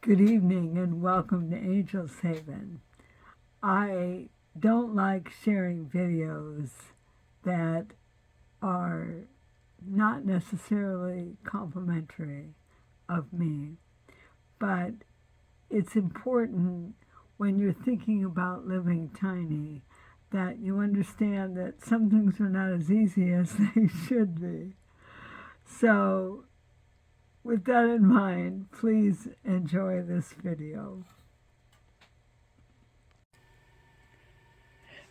Good evening and welcome to Angel's Haven. I don't like sharing videos that are not necessarily complimentary of me, but it's important when you're thinking about living tiny that you understand that some things are not as easy as they should be. So, with that in mind, please enjoy this video.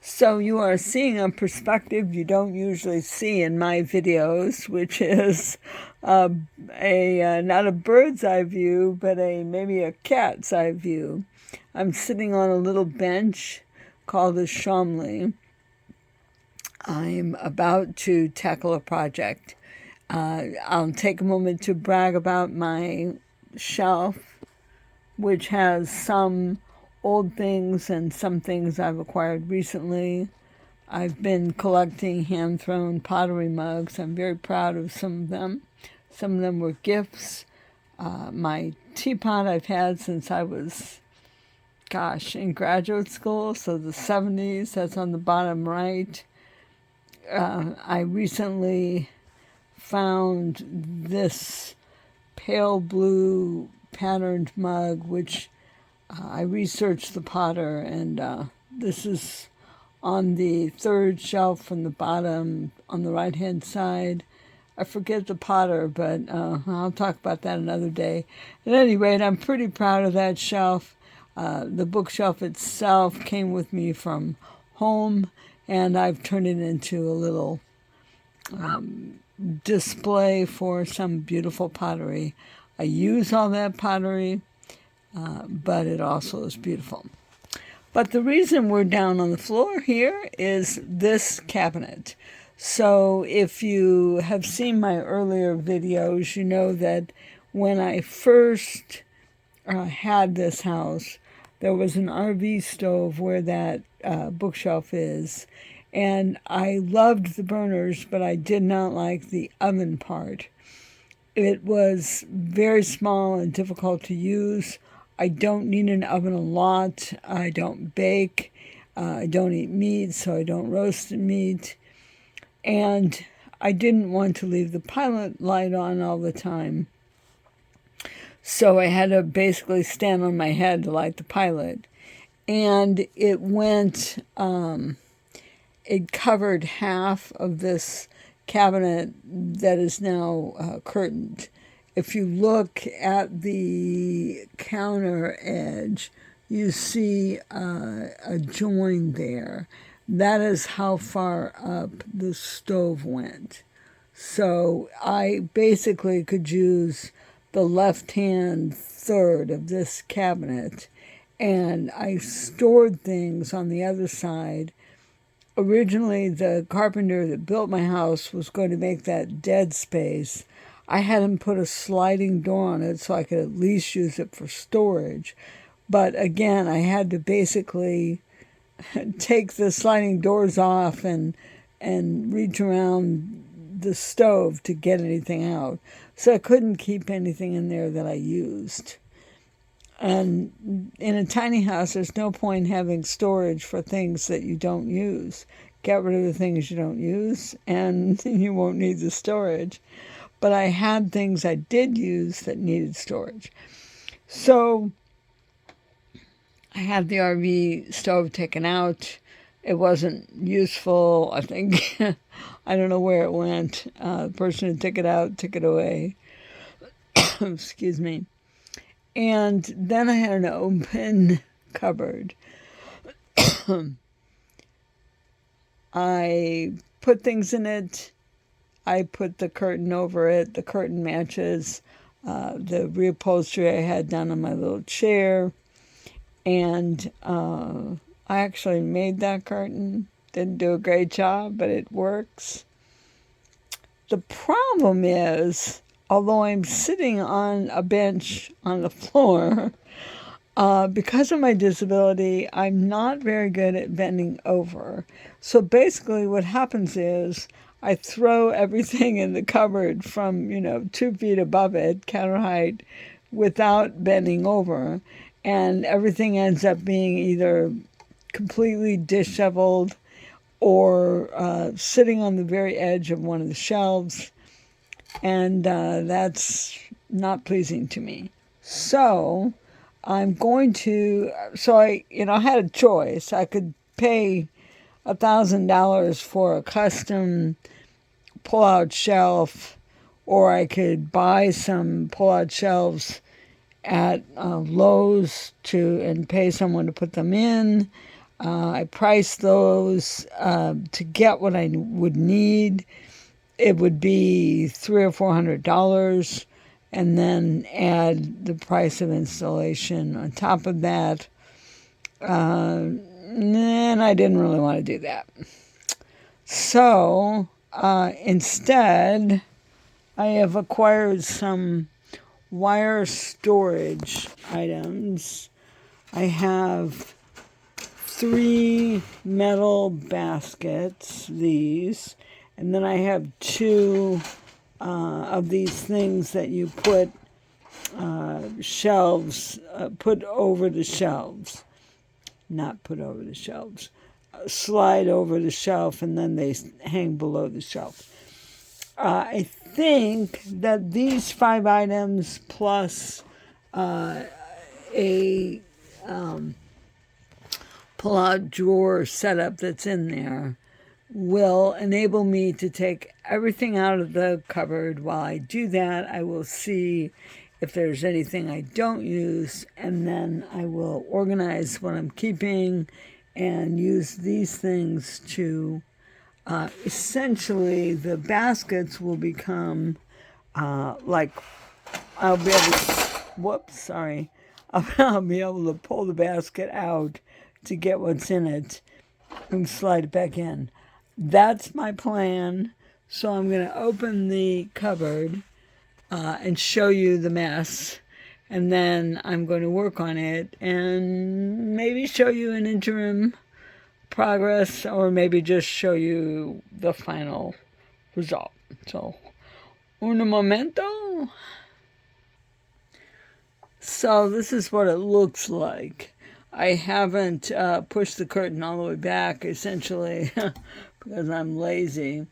So you are seeing a perspective you don't usually see in my videos, which is not a bird's eye view, but maybe a cat's eye view. I'm sitting on a little bench called a Chomley. I'm about to tackle a project. I'll take a moment to brag about my shelf, which has some old things and some things I've acquired recently. I've been collecting hand-thrown pottery mugs. I'm very proud of some of them. Some of them were gifts. My teapot I've had since I was, in graduate school, so the 70s, that's on the bottom right. I recently found this pale blue patterned mug, which I researched the potter, and this is on the third shelf from the bottom on the right-hand side. I forget the potter, but I'll talk about that another day. At any rate, I'm pretty proud of that shelf. The bookshelf itself came with me from home, and I've turned it into a little display for some beautiful pottery. I use all that pottery, but it also is beautiful. But the reason we're down on the floor here is this cabinet. So if you have seen my earlier videos, you know that when I first had this house, there was an RV stove where that bookshelf is. And I loved the burners, but I did not like the oven part. It was very small and difficult to use. I don't need an oven a lot. I don't bake. I don't eat meat, so I don't roast meat. And I didn't want to leave the pilot light on all the time. So I had to basically stand on my head to light the pilot. And it went, it covered half of this cabinet that is now curtained. If you look at the counter edge, you see a join there. That is how far up the stove went. So I basically could use the left-hand third of this cabinet, and I stored things on the other side. Originally, the carpenter that built my house was going to make that dead space. I had him put a sliding door on it so I could at least use it for storage. But again, I had to basically take the sliding doors off and reach around the stove to get anything out. So I couldn't keep anything in there that I used. And in a tiny house, there's no point having storage for things that you don't use. Get rid of the things you don't use, and you won't need the storage. But I had things I did use that needed storage. So I had the RV stove taken out. It wasn't useful, I think. I don't know where it went. The person who took it out took it away. Excuse me. And then I had an open cupboard. I put things in it. I put the curtain over it. The curtain matches the reupholstery I had done on my little chair. And I actually made that curtain. Didn't do a great job, but it works. The problem is, although I'm sitting on a bench on the floor, because of my disability, I'm not very good at bending over. So basically what happens is I throw everything in the cupboard from, 2 feet above it, counter height, without bending over, and everything ends up being either completely disheveled or sitting on the very edge of one of the shelves, and that's not pleasing to me. So I'm going to, I had a choice. I could pay $1,000 for a custom pull-out shelf, or I could buy some pull-out shelves at Lowe's and pay someone to put them in. I priced those to get what I would need. It would be $300 or $400, and then add the price of installation on top of that. And I didn't really want to do that. So instead, I have acquired some wire storage items. I have 3 metal baskets, these, and then I have 2 of these things that you put shelves, put over the shelves. Not put over the shelves. Slide over the shelf, and then they hang below the shelf. I think that these 5 items plus a pull-out drawer setup that's in there will enable me to take everything out of the cupboard. While I do that, I will see if there's anything I don't use, and then I will organize what I'm keeping and use these things to essentially, the baskets will become like, I'll be able to, I'll be able to pull the basket out to get what's in it and slide it back in. That's my plan. So I'm going to open the cupboard and show you the mess, and then I'm going to work on it and maybe show you an interim progress, or maybe just show you the final result. So, un momento. So this is what it looks like. I haven't pushed the curtain all the way back, essentially, because I'm lazy.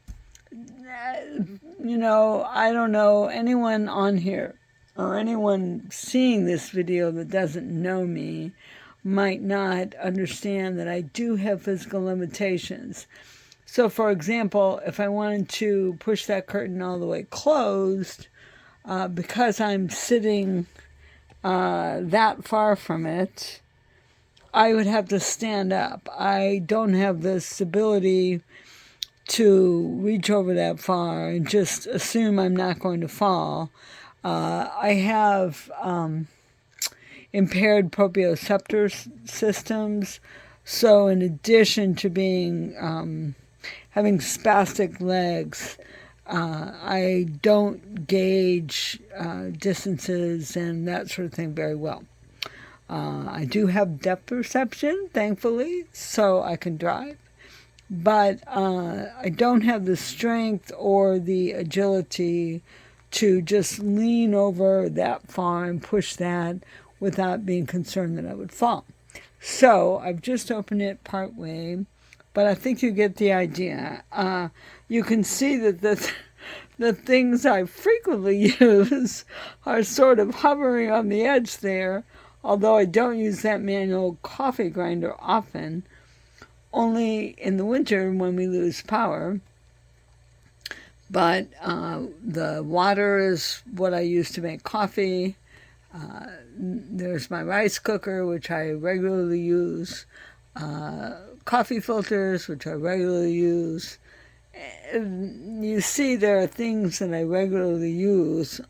I don't know anyone on here or anyone seeing this video that doesn't know me might not understand that I do have physical limitations. So, for example, if I wanted to push that curtain all the way closed, because I'm sitting that far from it, I would have to stand up. I don't have this ability to reach over that far and just assume I'm not going to fall. I have impaired proprioceptor systems, so in addition to being having spastic legs, I don't gauge distances and that sort of thing very well. I do have depth perception, thankfully, so I can drive. But I don't have the strength or the agility to just lean over that far and push that without being concerned that I would fall. So I've just opened it part way, but I think you get the idea. You can see that the things I frequently use are sort of hovering on the edge there, although I don't use that manual coffee grinder often. Only in the winter when we lose power. But the water is what I use to make coffee. There's my rice cooker, which I regularly use. Coffee filters, which I regularly use. And you see, there are things that I regularly use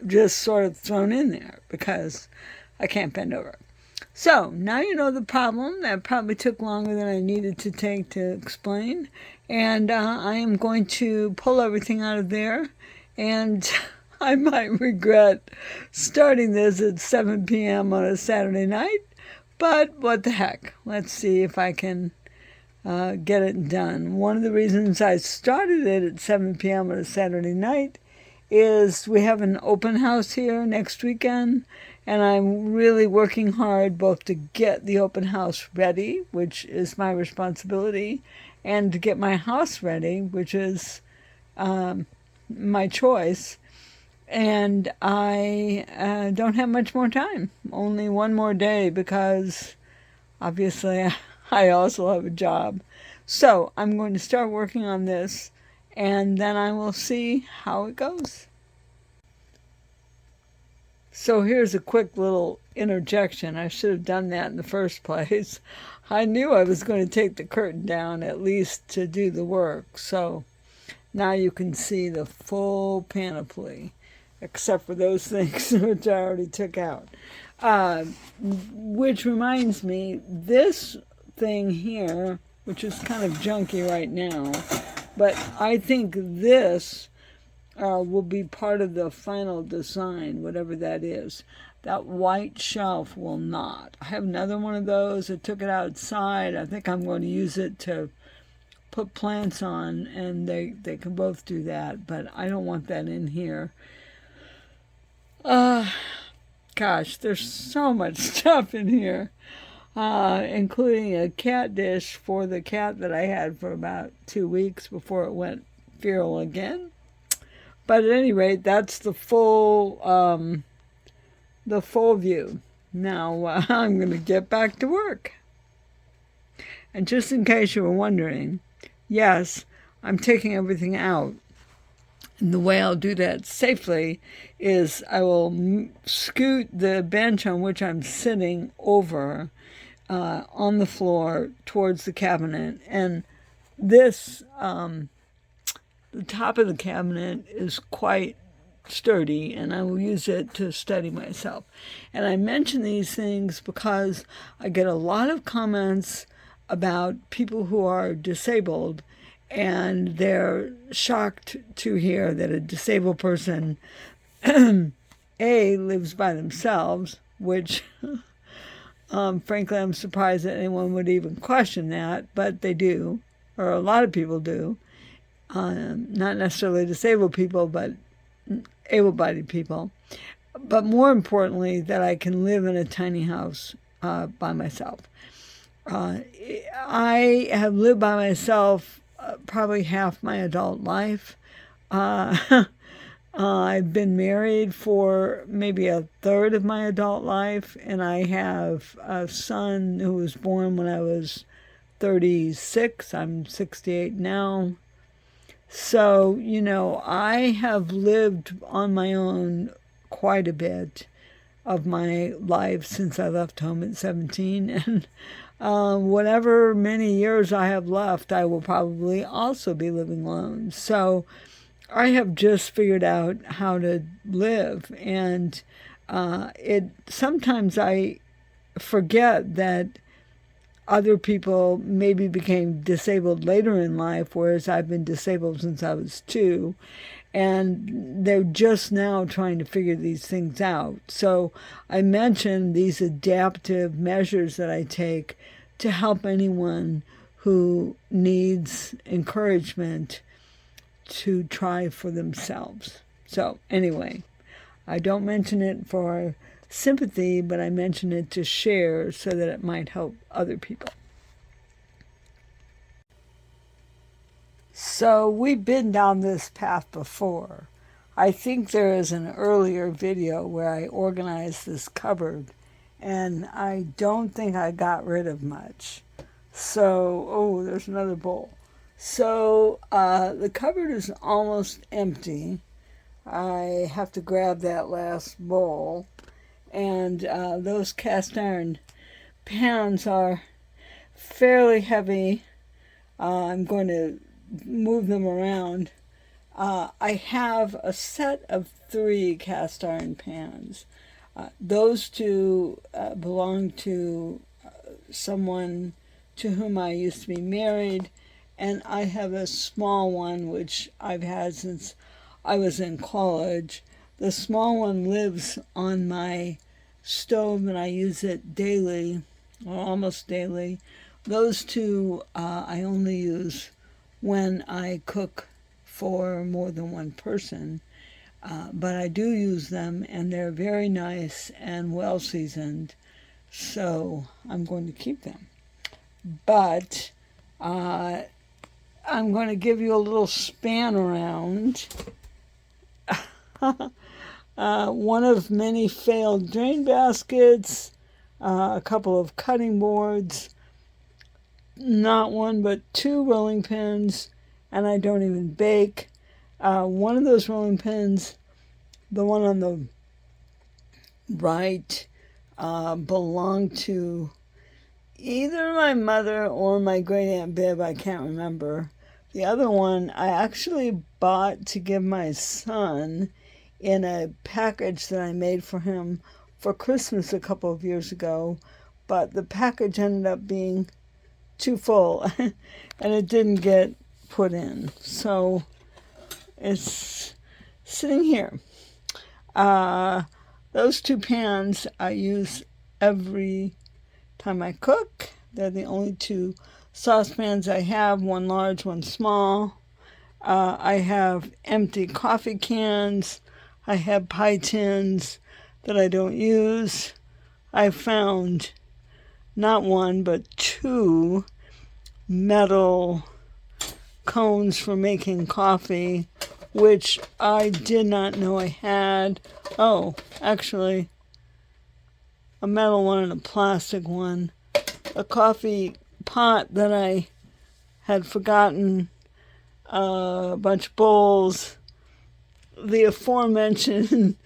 just sort of thrown in there because I can't bend over. So, now you know the problem. That probably took longer than I needed to take to explain. And I am going to pull everything out of there. And I might regret starting this at 7 p.m. on a Saturday night. But what the heck. Let's see if I can get it done. One of the reasons I started it at 7 p.m. on a Saturday night is we have an open house here next weekend, and I'm really working hard both to get the open house ready, which is my responsibility, and to get my house ready, which is my choice. And I don't have much more time, only one more day, because obviously I also have a job. So I'm going to start working on this, and then I will see how it goes. So here's a quick little interjection. I should have done that in the first place. I knew I was going to take the curtain down at least to do the work. So now you can see the full panoply, except for those things which I already took out. Which reminds me, this thing here, which is kind of junky right now, but I think this will be part of the final design, whatever that is. That white shelf will not. I have another one of those. I took it outside. I think I'm going to use it to put plants on, and they can both do that, but I don't want that in here. Gosh, there's so much stuff in here, including a cat dish for the cat that I had for about 2 weeks before it went feral again. But at any rate, that's the full view. Now I'm going to get back to work. And just in case you were wondering, yes, I'm taking everything out. And the way I'll do that safely is I will scoot the bench on which I'm sitting over on the floor towards the cabinet. And this, the top of the cabinet is quite sturdy, and I will use it to steady myself. And I mention these things because I get a lot of comments about people who are disabled, and they're shocked to hear that a disabled person lives by themselves, which frankly I'm surprised that anyone would even question that, but they do, or a lot of people do. Not necessarily disabled people, but able-bodied people. But more importantly, that I can live in a tiny house by myself. I have lived by myself probably half my adult life. I've been married for maybe a third of my adult life, and I have a son who was born when I was 36. I'm 68 now. So, you know, I have lived on my own quite a bit of my life since I left home at 17. And whatever many years I have left, I will probably also be living alone. So I have just figured out how to live. And sometimes I forget that other people maybe became disabled later in life, whereas I've been disabled since I was 2. And they're just now trying to figure these things out. So I mentioned these adaptive measures that I take to help anyone who needs encouragement to try for themselves. So anyway, I don't mention it for sympathy, but I mention it to share so that it might help other people. So we've been down this path before. I think there is an earlier video where I organized this cupboard, and I don't think I got rid of much. So, oh, there's another bowl. So the cupboard is almost empty. I have to grab that last bowl. And those cast iron pans are fairly heavy. I'm going to move them around. I have a set of 3 cast iron pans. Those 2 belong to someone to whom I used to be married, and I have a small one which I've had since I was in college. The small one lives on my stove, and I use it daily, or almost daily. Those 2 I only use when I cook for more than one person. but I do use them, and they're very nice and well seasoned, so I'm going to keep them. But I'm going to give you a little span around one of many failed drain baskets, a couple of cutting boards, not one but two rolling pins, and I don't even bake. One of those rolling pins, the one on the right, belonged to either my mother or my great Aunt Bib, I can't remember. The other one I actually bought to give my son in a package that I made for him for Christmas a couple of years ago, but the package ended up being too full and it didn't get put in. So it's sitting here. Those two pans I use every time I cook. They're the only two saucepans I have, one large, one small. I have empty coffee cans. I have pie tins that I don't use. I found not one, but two metal cones for making coffee, which I did not know I had. Oh, actually, a metal one and a plastic one. A coffee pot that I had forgotten, a bunch of bowls, the aforementioned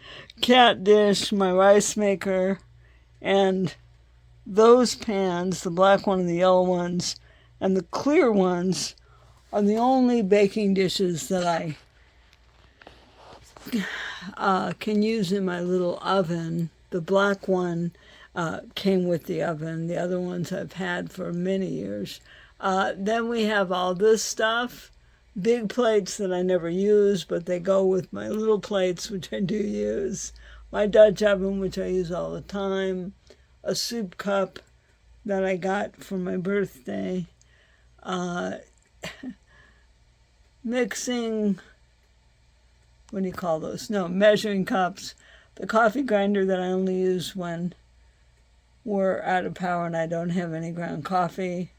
cat dish, my rice maker, and those pans, the black one and the yellow ones, and the clear ones, are the only baking dishes that I can use in my little oven. The black one came with the oven. The other ones I've had for many years. Then we have all this stuff, big plates that I never use, but they go with my little plates, which I do use. My Dutch oven, which I use all the time. A soup cup that I got for my birthday. Mixing, what do you call those? No, measuring cups. The coffee grinder that I only use when we're out of power and I don't have any ground coffee.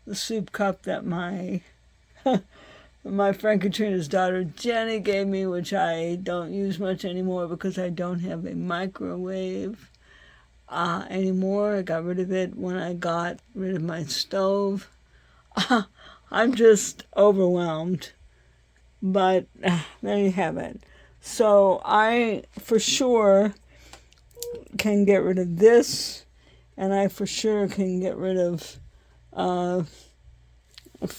The soup cup that my friend Katrina's daughter Jenny gave me, which I don't use much anymore because I don't have a microwave anymore. I got rid of it when I got rid of my stove. I'm just overwhelmed, but there you have it. So I for sure can get rid of this, and I for sure can get rid of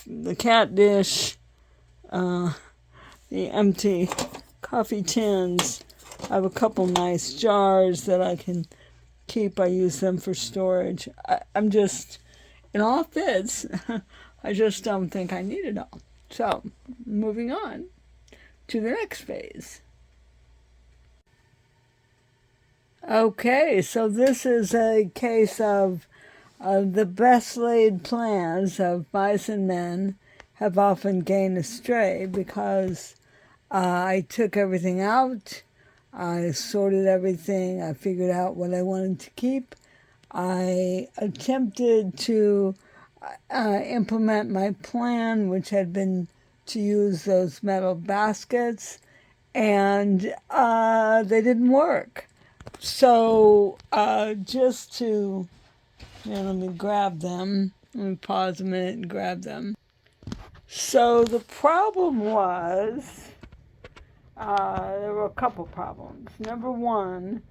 the cat dish, the empty coffee tins. I have a couple nice jars that I can keep. I use them for storage. I'm just, it all fits. I just don't think I need it all. So, moving on to the next phase. Okay, so this is a case of the best laid plans of mice and men have often gained astray because I took everything out, I sorted everything, I figured out what I wanted to keep. I attempted to implement my plan, which had been to use those metal baskets, and they didn't work. So just to, let me grab them. Let me pause a minute and grab them. So the problem was, there were a couple problems. Number one,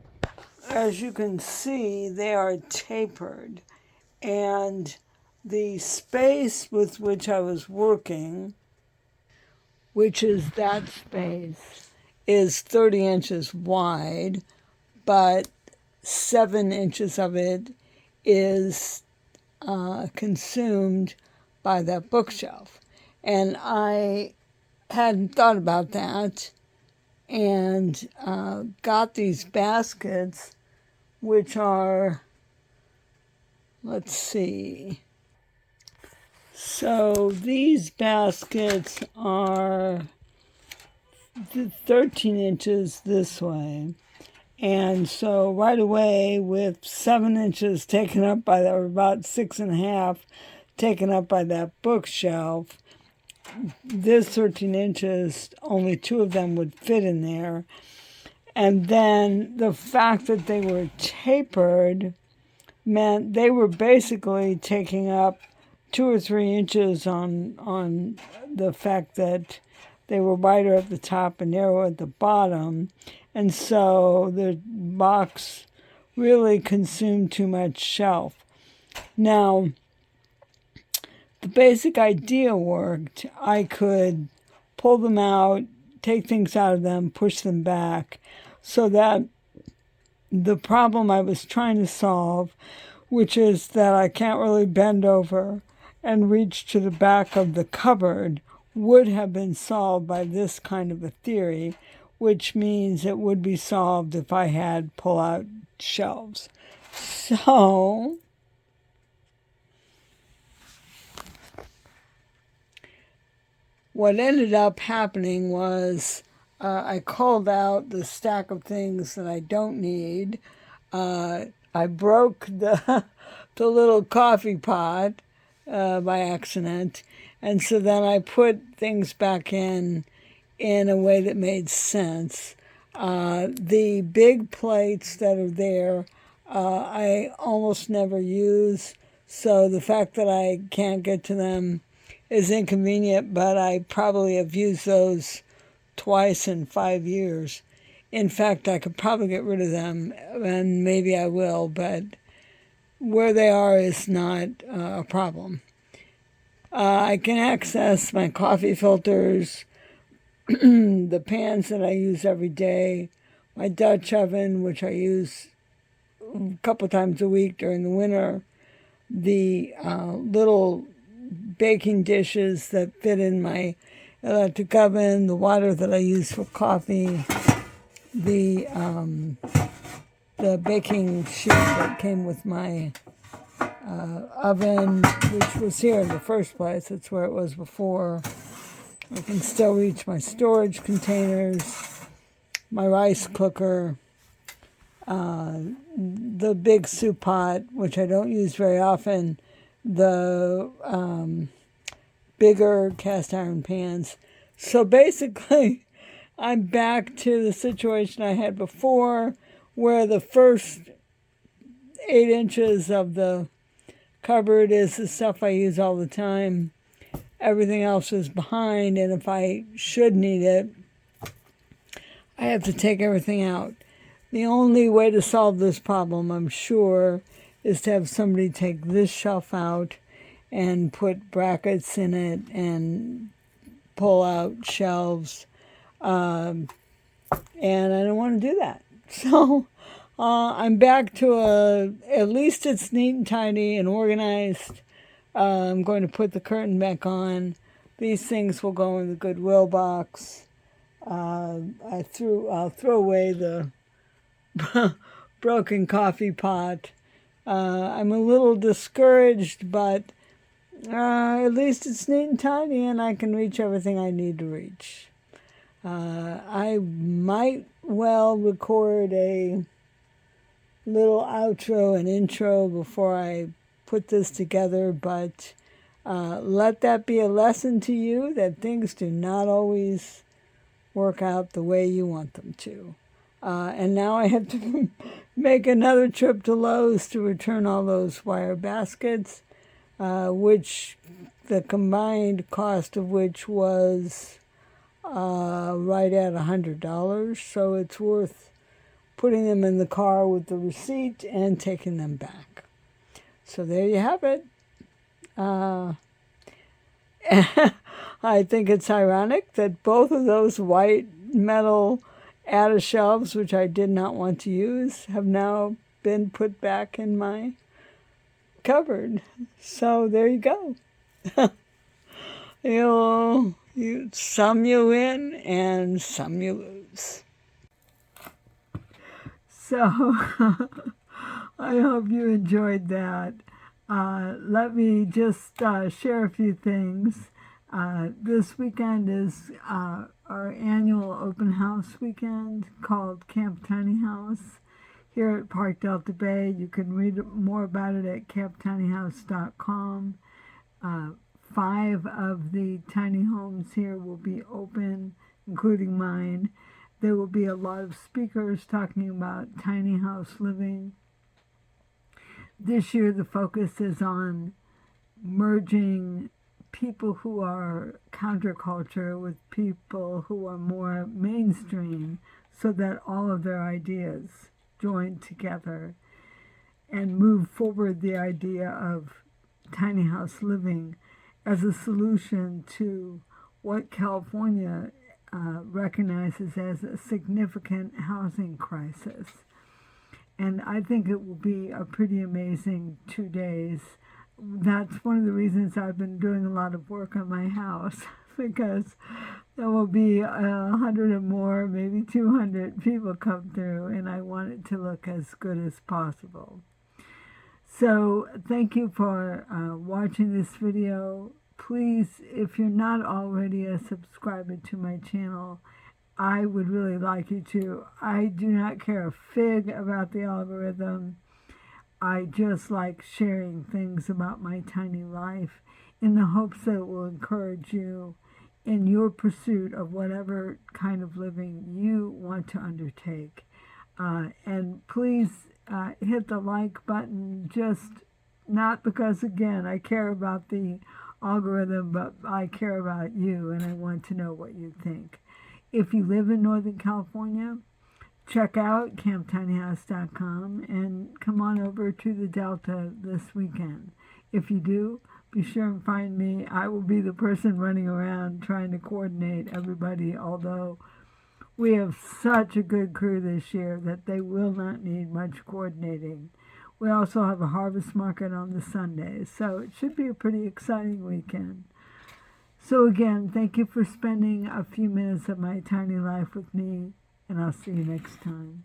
as you can see, they are tapered, and the space with which I was working, which is that space, is 30 inches wide, but 7 inches of it is consumed by that bookshelf. And I hadn't thought about that and got these baskets, which are, let's see. So these baskets are 13 inches this way. And so right away, with 7 inches taken up by that, or about 6.5 taken up by that bookshelf, this 13 inches, only 2 of them would fit in there. And then the fact that they were tapered meant they were basically taking up 2 or 3 inches on the fact that they were wider at the top and narrower at the bottom. And so the box really consumed too much shelf. Now, the basic idea worked. I could pull them out, take things out of them, push them back, so that the problem I was trying to solve, which is that I can't really bend over and reach to the back of the cupboard, would have been solved by this kind of a theory, which means it would be solved if I had pull-out shelves. So what ended up happening was I called out the stack of things that I don't need. I broke the little coffee pot by accident, and so then I put things back in a way that made sense. The big plates that are there, I almost never use, so the fact that I can't get to them is inconvenient, but I probably have used those twice in 5 years. In fact, I could probably get rid of them, and maybe I will, but where they are is not a problem. I can access my coffee filters, the pans that I use every day, my Dutch oven, which I use a couple times a week during the winter, the little baking dishes that fit in my electric oven, the water that I use for coffee, the baking sheet that came with my oven, which was here in the first place. It's where it was before. I can still reach my storage containers, my rice cooker, the big soup pot, which I don't use very often, the bigger cast iron pans. So basically, I'm back to the situation I had before, where the first 8 inches of the cupboard is the stuff I use all the time. Everything else is behind, and if I should need it, I have to take everything out. The only way to solve this problem, I'm sure, is to have somebody take this shelf out and put brackets in it and pull out shelves. And I don't want to do that. So I'm back to at least it's neat and tidy and organized. I'm going to put the curtain back on. These things will go in the Goodwill box. I'll throw away the broken coffee pot. I'm a little discouraged, but at least it's neat and tidy and I can reach everything I need to reach. I might well record a little outro and intro before I put this together, but let that be a lesson to you that things do not always work out the way you want them to. And now I have to make another trip to Lowe's to return all those wire baskets, which the combined cost of which was right at $100. So it's worth putting them in the car with the receipt and taking them back. So there you have it. I think it's ironic that both of those white metal attic shelves, which I did not want to use, have now been put back in my cupboard. So there you go. Some you win and some you lose. So I hope you enjoyed that. Let me just share a few things. This weekend is our annual open house weekend called Camp Tiny House here at Park Delta Bay. You can read more about it at camptinyhouse.com. 5 of the tiny homes here will be open, including mine. There will be a lot of speakers talking about tiny house living. This year the focus is on merging people who are counterculture with people who are more mainstream so that all of their ideas join together and move forward the idea of tiny house living as a solution to what California recognizes as a significant housing crisis. And I think it will be a pretty amazing 2 days. That's one of the reasons I've been doing a lot of work on my house, because there will be 100 or more, maybe 200 people come through, and I want it to look as good as possible. So thank you for watching this video. Please, if you're not already a subscriber to my channel, I would really like you to. I do not care a fig about the algorithm. I just like sharing things about my tiny life in the hopes that it will encourage you in your pursuit of whatever kind of living you want to undertake. And please hit the like button, just not because, again, I care about the algorithm, but I care about you and I want to know what you think. If you live in Northern California, check out camptinyhouse.com and come on over to the Delta this weekend. If you do, be sure and find me. I will be the person running around trying to coordinate everybody, although we have such a good crew this year that they will not need much coordinating. We also have a harvest market on the Sundays, so it should be a pretty exciting weekend. So again, thank you for spending a few minutes of my tiny life with me, and I'll see you next time.